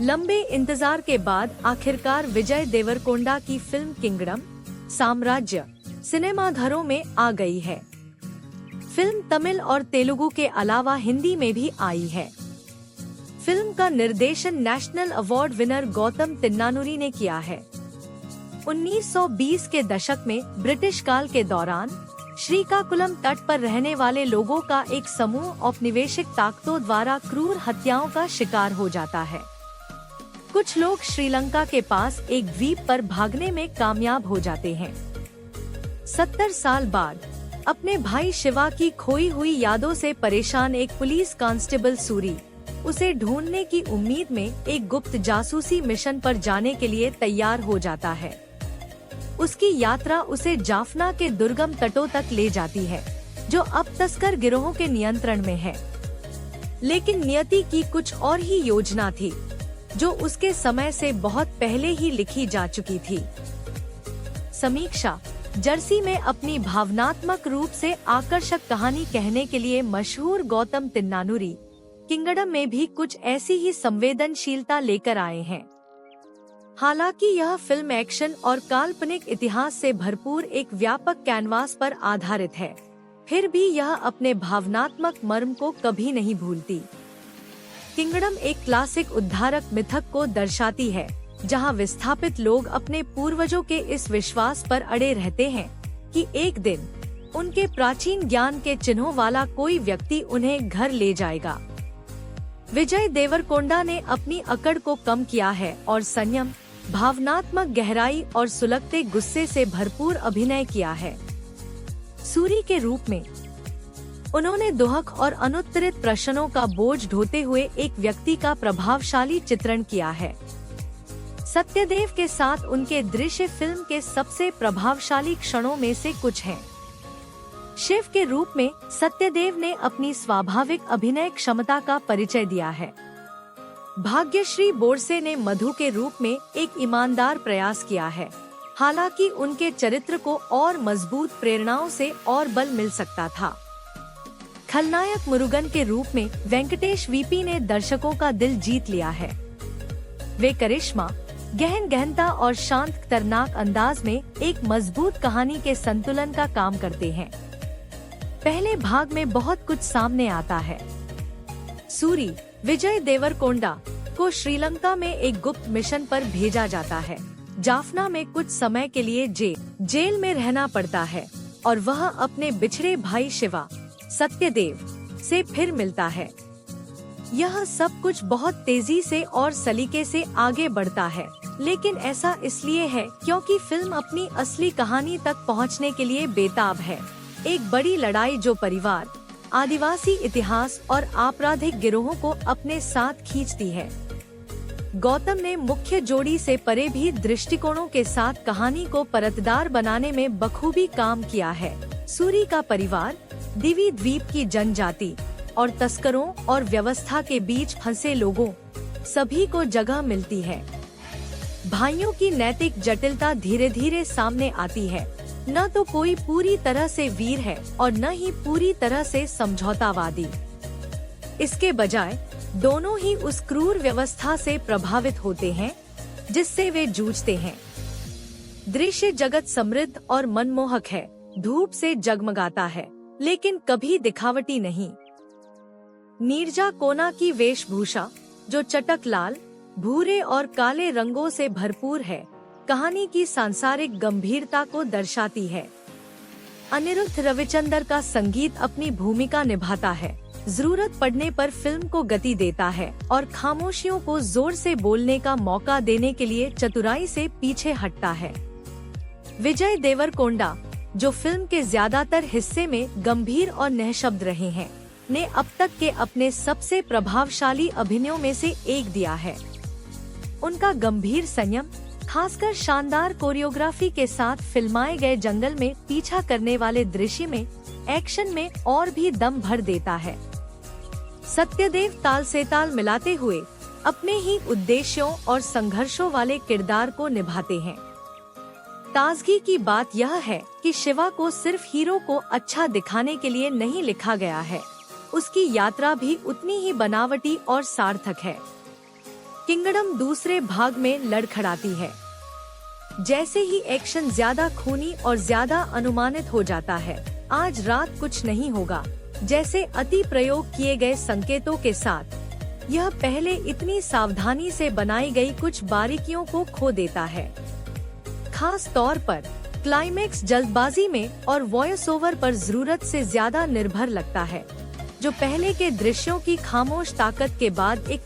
लंबे इंतजार के बाद आखिरकार विजय देवरकोंडा की फिल्म किंगडम साम्राज्य सिनेमाघरों में आ गई है। फिल्म तमिल और तेलुगु के अलावा हिंदी में भी आई है। फिल्म का निर्देशन नेशनल अवार्ड विनर गौतम तिन्नानुरी ने किया है। 1920 के दशक में ब्रिटिश काल के दौरान श्रीकाकुलम तट पर रहने वाले लोगों का एक समूह औपनिवेशिक ताकतों द्वारा क्रूर हत्याओं का शिकार हो जाता है। कुछ लोग श्रीलंका के पास एक द्वीप पर भागने में कामयाब हो जाते हैं। 70 साल बाद अपने भाई शिवा की खोई हुई यादों से परेशान एक पुलिस कांस्टेबल सूरी उसे ढूंढने की उम्मीद में एक गुप्त जासूसी मिशन पर जाने के लिए तैयार हो जाता है। उसकी यात्रा उसे जाफना के दुर्गम तटों तक ले जाती है, जो अब तस्कर गिरोहों के नियंत्रण में है। लेकिन नियति की कुछ और ही योजना थी, जो उसके समय से बहुत पहले ही लिखी जा चुकी थी। समीक्षा जर्सी में अपनी भावनात्मक रूप से आकर्षक कहानी कहने के लिए मशहूर गौतम तिन्नानुरी किंगडम में भी कुछ ऐसी ही संवेदनशीलता लेकर आए हैं। हालांकि यह फिल्म एक्शन और काल्पनिक इतिहास से भरपूर एक व्यापक कैनवास पर आधारित है, फिर भी यह अपने भावनात्मक मर्म को कभी नहीं भूलती। किंगडम एक क्लासिक उद्धारक मिथक को दर्शाती है, जहां विस्थापित लोग अपने पूर्वजों के इस विश्वास पर अड़े रहते हैं कि एक दिन उनके प्राचीन ज्ञान के चिन्हों वाला कोई व्यक्ति उन्हें घर ले जाएगा। विजय देवरकोंडा ने अपनी अकड़ को कम किया है और संयम, भावनात्मक गहराई और सुलगते गुस्से से भरपूर अभिनय किया है। सूरी के रूप में उन्होंने दुहक और अनुत्तरित प्रश्नों का बोझ ढोते हुए एक व्यक्ति का प्रभावशाली चित्रण किया है। सत्यदेव के साथ उनके दृश्य फिल्म के सबसे प्रभावशाली क्षणों में से कुछ हैं। शिव के रूप में सत्यदेव ने अपनी स्वाभाविक अभिनय क्षमता का परिचय दिया है। भाग्यश्री बोरसे ने मधु के रूप में एक ईमानदार प्रयास किया है, हालांकि उनके चरित्र को और मजबूत प्रेरणाओं से और बल मिल सकता था। खलनायक मुरुगन के रूप में वेंकटेश वीपी ने दर्शकों का दिल जीत लिया है। वे करिश्मा, गहनता और शांत खतरनाक अंदाज में एक मजबूत कहानी के संतुलन का काम करते हैं। पहले भाग में बहुत कुछ सामने आता है। सूरी विजय देवरकोंडा को श्रीलंका में एक गुप्त मिशन पर भेजा जाता है। जाफना में कुछ समय के लिए जेल में रहना पड़ता है और वह अपने बिछड़े भाई शिवा सत्यदेव से फिर मिलता है। यह सब कुछ बहुत तेजी से और सलीके से आगे बढ़ता है, लेकिन ऐसा इसलिए है क्योंकि फिल्म अपनी असली कहानी तक पहुंचने के लिए बेताब है। एक बड़ी लड़ाई जो परिवार, आदिवासी इतिहास और आपराधिक गिरोहों को अपने साथ खींचती है। गौतम ने मुख्य जोड़ी से परे भी दृष्टिकोणों के साथ कहानी को परतदार बनाने में बखूबी काम किया है। सूरी का परिवार, दिवी द्वीप की जनजाति और तस्करों और व्यवस्था के बीच फंसे लोगों, सभी को जगह मिलती है। भाइयों की नैतिक जटिलता धीरे धीरे सामने आती है। न तो कोई पूरी तरह से वीर है और न ही पूरी तरह से समझौतावादी। इसके बजाय दोनों ही उस क्रूर व्यवस्था से प्रभावित होते हैं जिससे वे जूझते हैं। दृश्य जगत समृद्ध और मनमोहक है, धूप से जगमगाता है, लेकिन कभी दिखावटी नहीं। नीरजा कोना की वेशभूषा, जो चटक लाल, भूरे और काले रंगों से भरपूर है, कहानी की सांसारिक गंभीरता को दर्शाती है। अनिरुद्ध रविचंद्र का संगीत अपनी भूमिका निभाता है, जरूरत पड़ने पर फिल्म को गति देता है और खामोशियों को जोर से बोलने का मौका देने के लिए चतुराई से पीछे हटता है। विजय देवरकोंडा, जो फिल्म के ज्यादातर हिस्से में गंभीर और निःशब्द रहे हैं, ने अब तक के अपने सबसे प्रभावशाली अभिनयों में से एक दिया है। उनका गंभीर संयम, खासकर शानदार कोरियोग्राफी के साथ फिल्माए गए जंगल में पीछा करने वाले दृश्य में एक्शन में और भी दम भर देता है। सत्यदेव ताल से ताल मिलाते हुए अपने ही उद्देश्यों और संघर्षों वाले किरदार को निभाते हैं। ताजगी की बात यह है कि शिवा को सिर्फ हीरो को अच्छा दिखाने के लिए नहीं लिखा गया है, उसकी यात्रा भी उतनी ही बनावटी और सार्थक है। किंगडम दूसरे भाग में लड़खड़ाती है। जैसे ही एक्शन ज्यादा खूनी और ज्यादा अनुमानित हो जाता है, आज रात कुछ नहीं होगा जैसे अति प्रयोग किए गए संकेतों के साथ यह पहले इतनी सावधानी से बनाई गई कुछ बारीकियों को खो देता है। खास तौर पर क्लाइमेक्स जल्दबाजी में और वॉइस ओवर पर जरूरत से ज्यादा निर्भर लगता है, जो पहले के दृश्यों की खामोश ताकत के बाद एक